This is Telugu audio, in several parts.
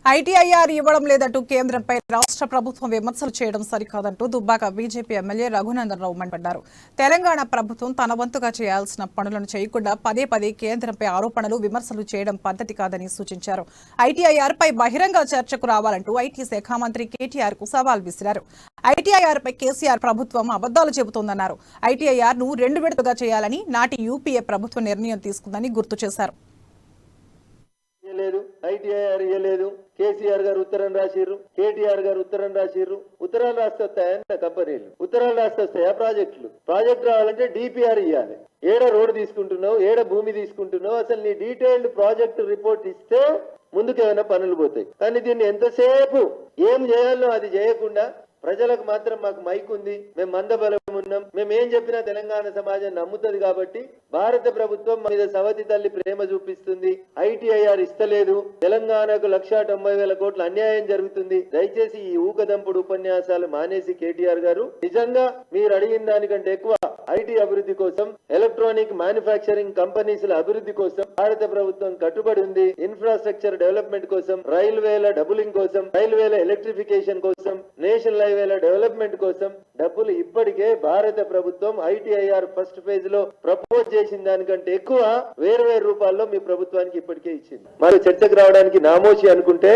ఐటీఐఆర్ ఇవ్వడం లేదంటూ కేంద్రంపై రాష్ట్ర ప్రభుత్వం విమర్శలు చేయడం సరికాదంటూ దుబ్బాక బీజేపీ ఎమ్మెల్యే రఘునందన్ రావు మండిపడ్డారు. తెలంగాణ ప్రభుత్వం తన వంతుగా చేయాల్సిన పనులను చేయకుండా పదే పదే కేంద్రంపై ఆరోపణలు విమర్శలు చేయడం పద్ధతి కాదని సూచించారు. ఐటీఐఆర్ పై బహిరంగ చర్చకు రావాలంటూ ఐటీ శాఖ మంత్రి కేటీఆర్ కు సవాల్ విసిరారు. ఐటీఐఆర్ పై కేసీఆర్ ప్రభుత్వం అబద్దాలు చెబుతోందన్నారు. ఐటీఐఆర్ ను 2 విడతలుగా చేయాలని నాటి యూపీఏ ప్రభుత్వం నిర్ణయం తీసుకుందని గుర్తు చేశారు. ఐటీఐఆర్ ఇవ్వలేదు. కేసీఆర్ గారు ఉత్తరం రాసిర్రు, కేటీఆర్ గారు ఉత్తరం రాసిర్రు. ఉత్తరాలు రాస్తే వస్తాయన్న కంపెనీలు, ఉత్తరాలు రాస్తే వస్తాయా ప్రాజెక్టులు? ప్రాజెక్ట్ రావాలంటే డిపిఆర్ ఇవ్వాలి. ఏడ రోడ్డు తీసుకుంటున్నావు, ఏడ భూమి తీసుకుంటున్నావు, అసలు నీ డీటెయిల్డ్ ప్రాజెక్ట్ రిపోర్ట్ ఇస్తే ముందుకేమైనా పనులు పోతాయి. కానీ దీన్ని ఎంతసేపు ఏం చేయాలో అది చేయకుండా ప్రజలకు మాత్రం మాకు మైక్ ఉంది, మేము మందబలం ఉన్నాం, మేము ఏం చెప్పినా తెలంగాణ సమాజం నమ్ముతుంది కాబట్టి భారత ప్రభుత్వం మీద సవతి తల్లి ప్రేమ చూపిస్తుంది, ఐటీఐఆర్ ఇస్తలేదు, తెలంగాణకు 1,90,000 కోట్ల అన్యాయం జరుగుతుంది. దయచేసి ఈ ఊకదంపుడు ఉపన్యాసాలు మానేసి కేటీఆర్ గారు నిజంగా మీరు అడిగిన దానికంటే ఎక్కువ ఐటీ అభివృద్ధి కోసం, ఎలక్ట్రానిక్ మ్యానుఫ్యాక్చరింగ్ కంపెనీస్ అభివృద్ధి కోసం భారత ప్రభుత్వం కట్టుబడి ఉంది. ఇన్ఫ్రాస్ట్రక్చర్ డెవలప్మెంట్ కోసం, రైల్వేల డబులింగ్ కోసం, రైల్వేల ఎలక్ట్రిఫికేషన్ కోసం, నేషనల్ హైవేల డెవలప్మెంట్ కోసం డబ్బులు ఇప్పటికే భారత ప్రభుత్వం ఐటీఐఆర్ ఫస్ట్ ఫేజ్ లో ప్రపోజ్ చేసిన దానికంటే ఎక్కువ వేరు రూపాల్లో మీ ప్రభుత్వానికి ఇప్పటికే ఇచ్చింది. మరి చర్చకు రావడానికి నామోషి అనుకుంటే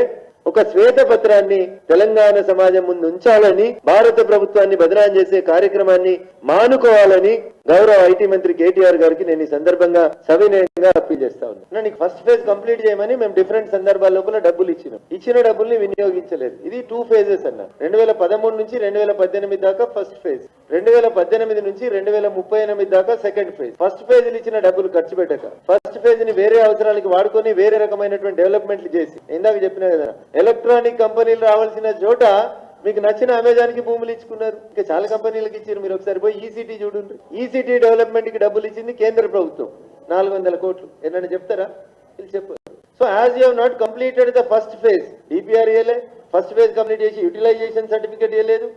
ఒక శ్వేత పత్రాన్ని తెలంగాణ సమాజం ముందు ఉంచాలని, భారత ప్రభుత్వాన్ని బదనాం చేసే కార్యక్రమాన్ని మానుకోవాలని గౌరవ ఐటీ మంత్రి కేటీఆర్ గారికి నేను ఈ సందర్భంగా సవినయంగా అప్పీల్ చేస్తా ఉన్నాను. నీకు ఫస్ట్ ఫేజ్ కంప్లీట్ చేయమని మేము డిఫరెంట్ సందర్భాల లోపల డబ్బులు ఇచ్చిన డబ్బుల్ని వినియోగించలేదు. ఇది 2 ఫేజెస్ అన్న. 2013 నుంచి 2018 దాకా ఫస్ట్ ఫేజ్, 2018 నుంచి 2038 దాకా సెకండ్ ఫేజ్. ఫస్ట్ ఫేజ్ ఇచ్చిన డబ్బులు ఖర్చు పెట్టక ఫస్ట్ ఫేజ్ ని వేరే అవసరాలకి వాడుకొని వేరే రకమైనటువంటి డెవలప్మెంట్లు చేసి, ఇందాక చెప్పినా కదా, ఎలక్ట్రానిక్ కంపెనీలు రావాల్సిన చోట మీకు నచ్చిన అమెజాన్ కి భూములు ఇచ్చుకున్నారు. ఇంకా చాలా కంపెనీలకు ఇచ్చారు. మీరు ఒకసారి పోయి ఈసీటీ చూడండి. ఈసీటీ డెవలప్మెంట్ కి డబ్బులు ఇచ్చింది కేంద్ర ప్రభుత్వం 400 కోట్లు. ఏమన్నా చెప్తారా? చెప్పారు. So as you have not completed the first phase, DPR ఇవ్వలే, ఫస్ట్ ఫేజ్ కంప్లీట్ చేసి యూటిలైజేషన్ సర్టిఫికేట్ ఇవ్వలేదు.